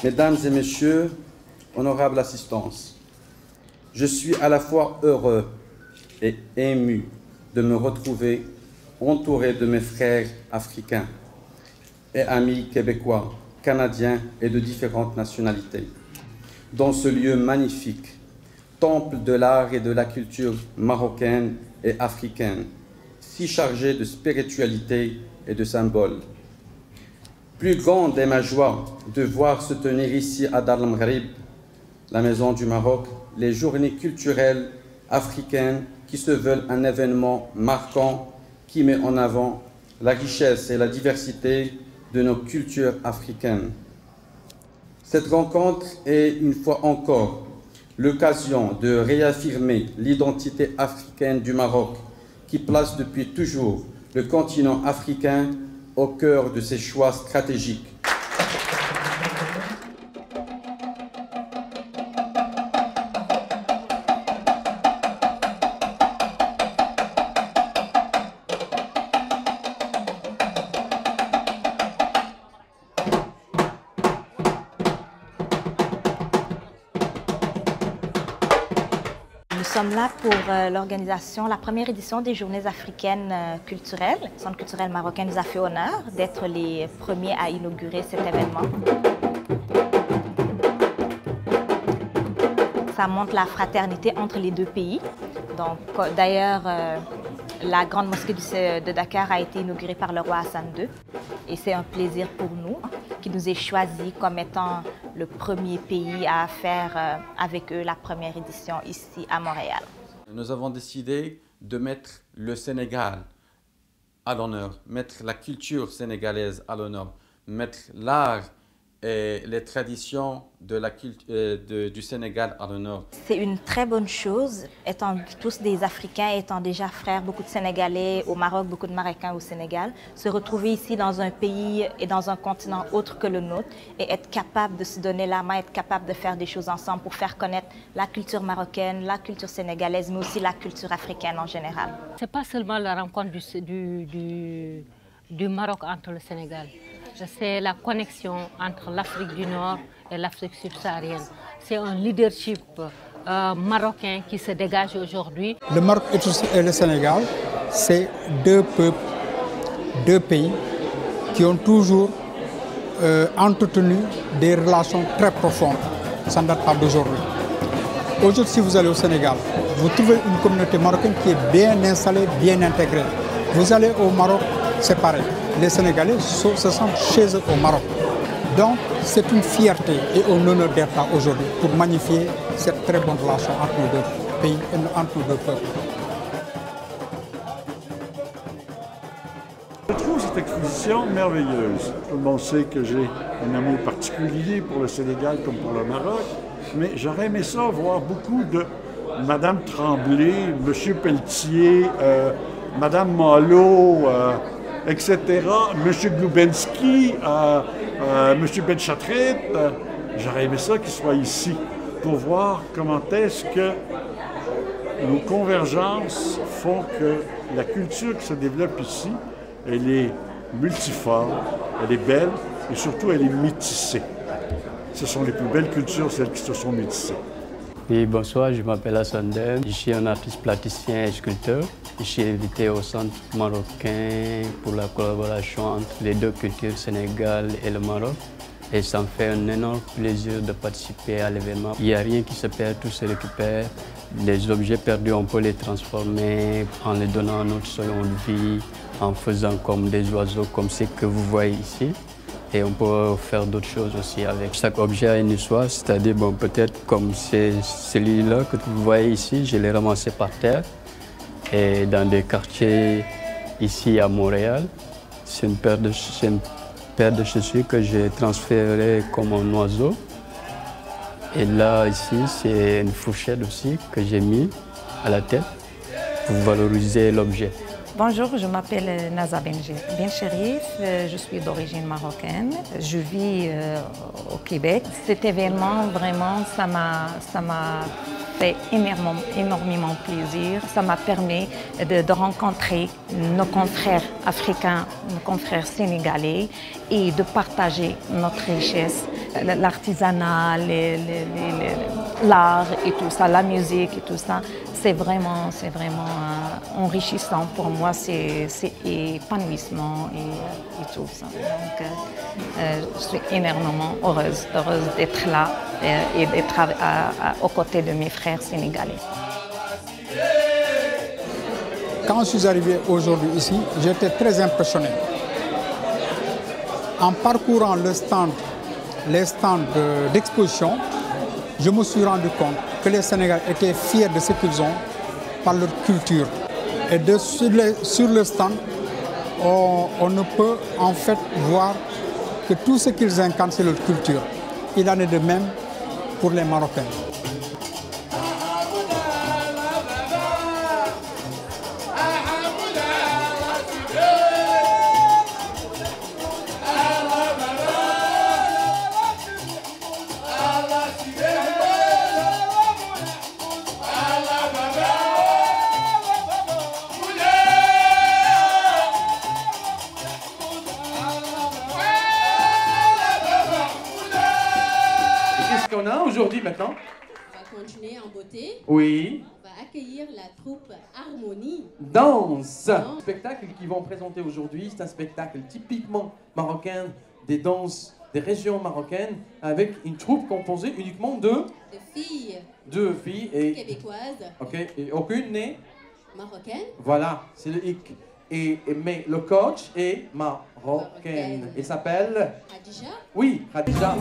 Mesdames et Messieurs, honorable assistance, je suis à la fois heureux et ému de me retrouver entouré de mes frères africains et amis québécois, canadiens et de différentes nationalités, dans ce lieu magnifique, temple de l'art et de la culture marocaine et africaine, si chargé de spiritualité et de symboles. Plus grande est ma joie de voir se tenir ici à Dar el-Maghrib, la Maison du Maroc, les journées culturelles africaines qui se veulent un événement marquant qui met en avant la richesse et la diversité de nos cultures africaines. Cette rencontre est, une fois encore, l'occasion de réaffirmer l'identité africaine du Maroc qui place depuis toujours le continent africain au cœur de ses choix stratégiques. Nous sommes là pour l'organisation, la première édition des Journées africaines culturelles. Le Centre culturel marocain nous a fait honneur d'être les premiers à inaugurer cet événement. Ça montre la fraternité entre les deux pays. Donc, d'ailleurs, la grande mosquée de Dakar a été inaugurée par le roi Hassan II. Et c'est un plaisir pour nous qui nous ait choisi comme étant le premier pays à faire avec eux la première édition ici à Montréal. Nous avons décidé de mettre le Sénégal à l'honneur, mettre la culture sénégalaise à l'honneur, mettre l'art et les traditions du Sénégal à l'honneur. C'est une très bonne chose, étant tous des Africains, étant déjà frères, beaucoup de Sénégalais au Maroc, beaucoup de Marocains au Sénégal, se retrouver ici dans un pays et dans un continent autre que le nôtre et être capable de se donner la main, être capable de faire des choses ensemble pour faire connaître la culture marocaine, la culture sénégalaise, mais aussi la culture africaine en général. Ce n'est pas seulement la rencontre du Maroc entre le Sénégal. C'est la connexion entre l'Afrique du Nord et l'Afrique subsaharienne. C'est un leadership marocain qui se dégage aujourd'hui. Le Maroc et le Sénégal, c'est deux peuples, deux pays qui ont toujours entretenu des relations très profondes. Ça ne date pas d'aujourd'hui. Aujourd'hui, si vous allez au Sénégal, vous trouvez une communauté marocaine qui est bien installée, bien intégrée. Vous allez au Maroc, c'est pareil. Les Sénégalais se sentent chez eux au Maroc. Donc, c'est une fierté et un honneur d'être là aujourd'hui pour magnifier cette très bonne relation entre nos deux pays et entre nos deux peuples. Je trouve cette exposition merveilleuse. Tout le monde sait que j'ai un amour particulier pour le Sénégal comme pour le Maroc, mais j'aurais aimé ça voir beaucoup de Madame Tremblay, Monsieur Pelletier, Madame Malo, etc., M. Gloubensky, M. Benchatret, j'aurais aimé ça qu'ils soient ici pour voir comment est-ce que nos convergences font que la culture qui se développe ici, elle est multiforme, elle est belle et surtout elle est métissée. Ce sont les plus belles cultures, celles qui se sont métissées. Oui, bonsoir, je m'appelle Hassan Dem. Je suis un artiste plasticien et sculpteur. Je suis invité au Centre marocain pour la collaboration entre les deux cultures, Sénégal et le Maroc. Et ça me fait un énorme plaisir de participer à l'événement. Il n'y a rien qui se perd, tout se récupère. Les objets perdus, on peut les transformer en les donnant à notre seconde vie, en faisant comme des oiseaux, comme ce que vous voyez ici. Et on peut faire d'autres choses aussi avec. Chaque objet a une histoire, c'est-à-dire bon, peut-être comme c'est celui-là que vous voyez ici, je l'ai ramassé par terre. Et dans des quartiers ici à Montréal, c'est une paire de chaussures que j'ai transférée comme un oiseau. Et là, ici, c'est une fourchette aussi que j'ai mis à la tête pour valoriser l'objet. Bonjour, je m'appelle Naza Bencherif, je suis d'origine marocaine, je vis au Québec. Cet événement, vraiment, ça m'a fait énormément plaisir. Ça m'a permis de rencontrer nos confrères africains, nos confrères sénégalais et de partager notre richesse l'artisanat, l'art et tout ça, la musique et tout ça, c'est vraiment enrichissant pour moi, c'est épanouissement et tout ça. Donc, je suis énormément heureuse d'être là et d'être aux côtés de mes frères sénégalais. Quand je suis arrivé aujourd'hui ici, j'étais très impressionné. En parcourant les stands d'exposition, je me suis rendu compte que les Sénégalais étaient fiers de ce qu'ils ont par leur culture. Et sur le stand, on ne peut en fait voir que tout ce qu'ils incarnent, c'est leur culture. Il en est de même pour les Marocains. Aujourd'hui, maintenant, on va continuer en beauté. Oui. On va accueillir la troupe Harmonie. Danse. Le spectacle qu'ils vont présenter aujourd'hui, c'est un spectacle typiquement marocain, des danses des régions marocaines, avec une troupe composée uniquement de filles. Deux filles et québécoises. Ok. Et aucune n'est marocaine. Voilà, c'est le hic. Mais le coach est marocaine. Il s'appelle Khadija. Oui, Khadija.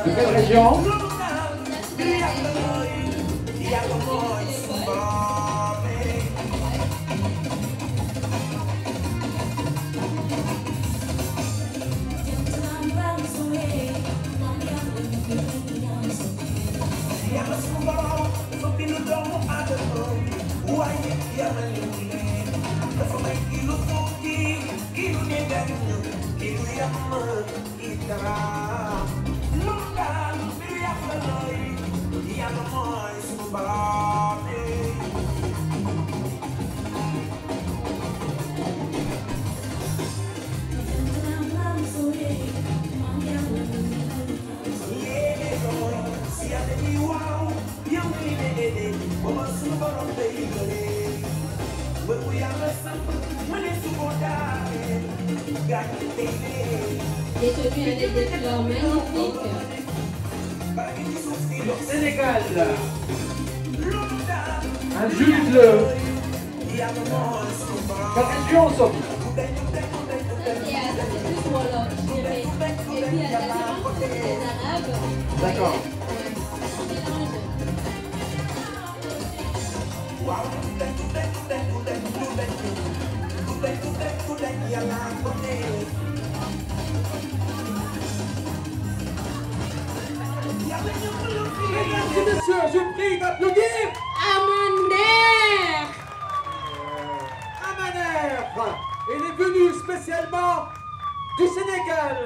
De quelle région? Détenu avec des fleurs magnifiques. Sénégal. Un jus bleu. Quelle région, Sophie? D'accord. Mesdames et messieurs, je prie d'applaudir Amaner. Amaner. Il est venu spécialement du Sénégal.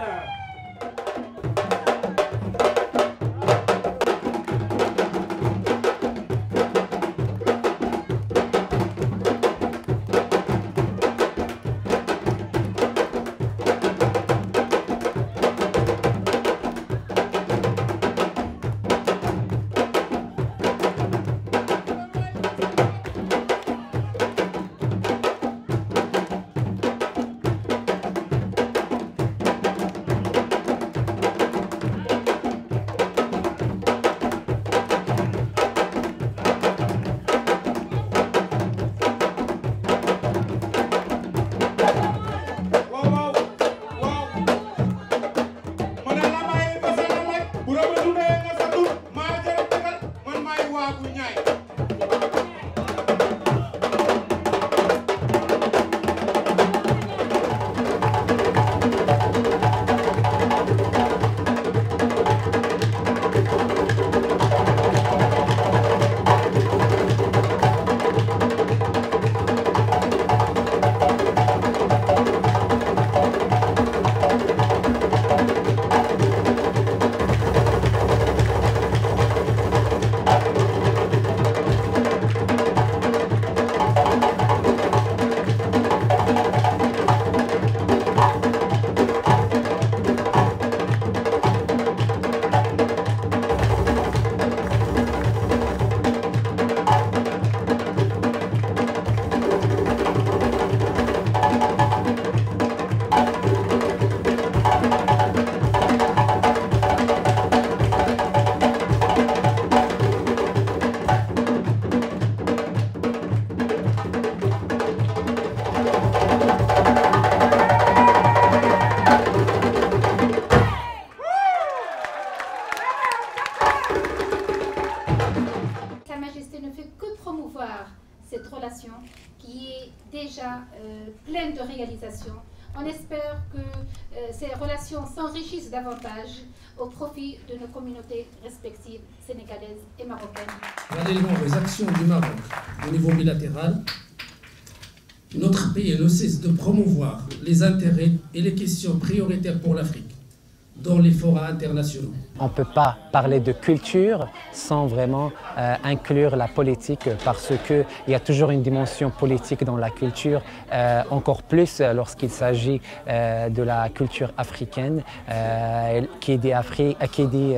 Cette relation qui est déjà pleine de réalisations. On espère que ces relations s'enrichissent davantage au profit de nos communautés respectives sénégalaises et marocaines. Parallèlement aux actions du Maroc au niveau bilatéral, notre pays ne cesse de promouvoir les intérêts et les questions prioritaires pour l'Afrique dans les forats internationaux. On ne peut pas parler de culture sans vraiment inclure la politique parce qu'il y a toujours une dimension politique dans la culture, encore plus lorsqu'il s'agit de la culture africaine, qui dit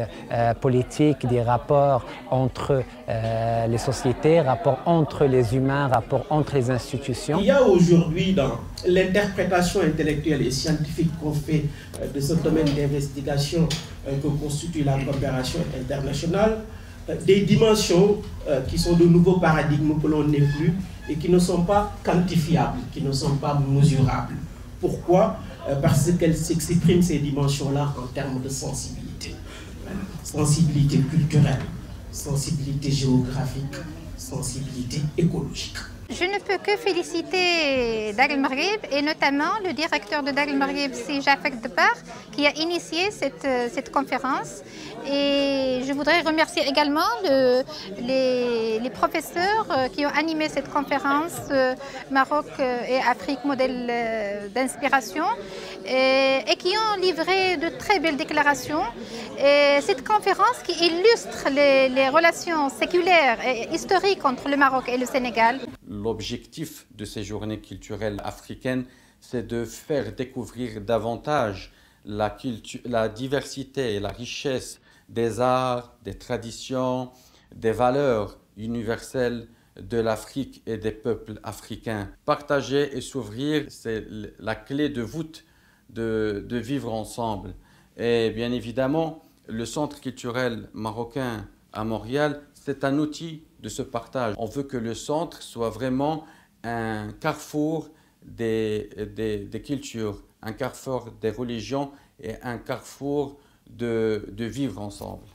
politique, des rapports entre les sociétés, rapports entre les humains, rapports entre les institutions. Il y a aujourd'hui dans l'interprétation intellectuelle et scientifique qu'on fait de ce domaine d'investigation que constitue la coopération internationale, des dimensions qui sont de nouveaux paradigmes que l'on n'est plus et qui ne sont pas quantifiables, qui ne sont pas mesurables. Pourquoi? Parce qu'elles s'expriment ces dimensions-là en termes de sensibilité. Sensibilité culturelle, sensibilité géographique, sensibilité écologique. Je ne peux que féliciter Dar El Maghrib et notamment le directeur de Dar El Maghrib, c'est Jafar Dbar, qui a initié cette conférence. Et je voudrais remercier également les professeurs qui ont animé cette conférence Maroc et Afrique, modèle d'inspiration, et qui ont livré de très belles déclarations. Et cette conférence qui illustre les relations séculaires et historiques entre le Maroc et le Sénégal. L'objectif de ces journées culturelles africaines, c'est de faire découvrir davantage la diversité et la richesse des arts, des traditions, des valeurs universelles de l'Afrique et des peuples africains. Partager et s'ouvrir, c'est la clé de voûte de vivre ensemble. Et bien évidemment, le Centre culturel marocain à Montréal, c'est un outil de ce partage. On veut que le centre soit vraiment un carrefour des cultures, un carrefour des religions et un carrefour de vivre ensemble.